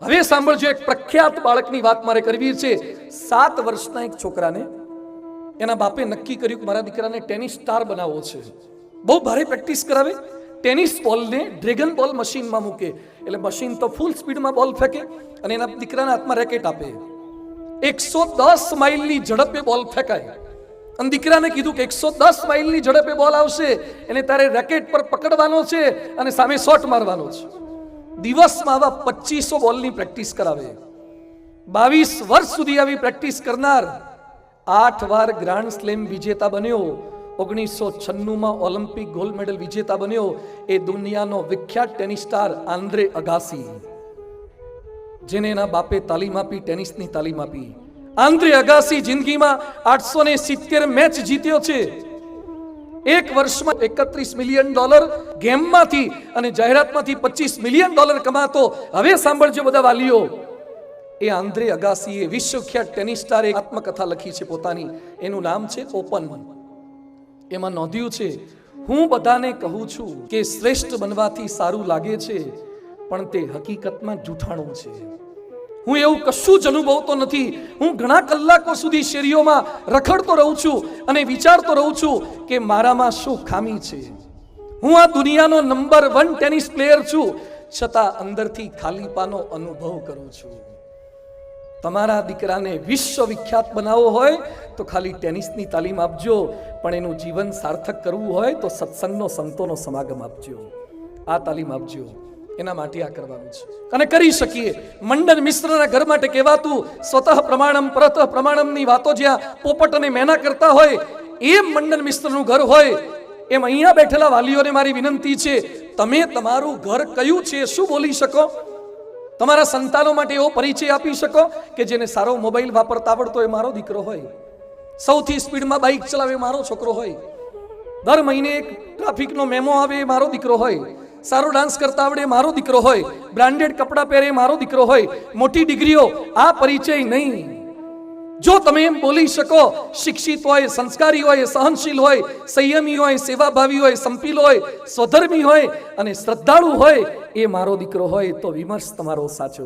હવે સાંભળજો, એક પ્રખ્યાત બાળકની વાત મારે કરવી છે। 7 વર્ષના એક છોકરાને એના બાપે નક્કી કર્યું કે મારા દીકરાને ટેનિસ સ્ટાર બનાવવો છે। બહુ ભારે પ્રેક્ટિસ કરાવે, ટેનિસ બોલને ડ્રેગન બોલ મશીનમાં મૂકે, એટલે મશીન તો ફૂલ સ્પીડમાં બોલ ફેંકે અને એના દીકરાના હાથમાં રેકેટ આપે। 110 માઇલની ઝડપે બોલ ફેંકાય અને દીકરાને કીધું કે 110 માઇલની ઝડપે બોલ આવશે, એને તારે રેકેટ પર પકડવાનો છે અને સામે શોટ મારવાનો છે। દિવસમાં આવા 2500 બોલની પ્રેક્ટિસ કરાવે। 22 વર્ષ સુધી આવી પ્રેક્ટિસ કરનાર 8 વાર ગ્રાન્ડ સ્લેમ વિજેતા બન્યો। 1996માં ઓલિમ્પિક ગોલ્ડ મેડલ વિજેતા બન્યો એ દુનિયાનો વિખ્યાત ટેનિસ સ્ટાર આંદ્રે અગાસી, જેને એના બાપે તાલીમ આપી, ટેનિસની તાલીમ આપી। આંદ્રે અગાસી જિંદગીમાં 870 મેચ જીત્યો છે। એક વર્ષમાં $31 મિલિયન ગેમમાંથી અને જાહેરાતમાંથી $25 મિલિયન કમાતો। હવે સાંભળજો બધા વાલીઓ, એ આંદ્રે અગાસીએ વિશ્વખ્યાત ટેનિસ સ્ટાર એક આત્મકથા લખી છે પોતાની, એનું નામ છે ઓપન। એમાં નોંધ્યું છે, હું બધાને કહું છું કે શ્રેષ્ઠ બનવાથી સારું લાગે છે, પણ તે હકીકતમાં જૂઠાણું છે। હું એવું કશું જ અનુભવતો નથી। હું ઘણા કલાકો સુધી શેરીઓમાં રખડતો રહું છું અને વિચારતો રહું છું કે મારામાં શું ખામી છે। હું આ દુનિયાનો નંબર 1 ટેનિસ પ્લેયર છું, છતાં અંદરથી ખાલીપાનો અનુભવ કરું છું। તમારા દીકરાને વિશ્વ વિખ્યાત બનાવવો હોય તો ખાલી ટેનિસની તાલીમ આપજો, પણ એનું જીવન સાર્થક કરવું હોય તો સત્સંગનો, સંતોનો સમાગમ આપજો, આ તાલીમ આપજો। એના માટે આ કરવાનું છે અને કરી શકીએ। મંડન મિશ્રના ઘર માટે કહેવાતું સ્વતઃ પ્રમાણમ પરતઃ પ્રમાણમની વાતો જ્યાં પોપટ અને મેના કરતા હોય, એમ મંડન મિશ્રનું ઘર હોય, એમ અહીંયા બેઠેલા વાલીઓને મારી વિનંતી છે, તમે તમારું ઘર કયું છે શું બોલી શકો? તમારા સંતાનો માટે એવો પરિચય આપી શકો કે જેને સારો મોબાઈલ વાપરતા આવડતો હોય મારો દીકરો હોય, સૌથી સ્પીડમાં બાઇક ચલાવે મારો છોકરો હોય, દર મહિને એક ટ્રાફિકનો મેમો આવે મારો દીકરો હોય, સારો ડાન્સ કરતા આવડે મારો દીકરો હોય, બ્રાન્ડેડ કપડાં પહેરે મારો દીકરો હોય, મોટી ડિગ્રીઓ, આ પરિચય નહીં। જો તમે એમ બોલી શકો, શિક્ષિત હોય, સંસ્કારી હોય, સહનશીલ હોય, સંયમી હોય, સેવાભાવી હોય, સંપીલ હોય, સ્વધર્મી હોય અને શ્રદ્ધાળુ હોય, એ મારો દીકરો હોય, તો વિમર્શ તમારો સાચો।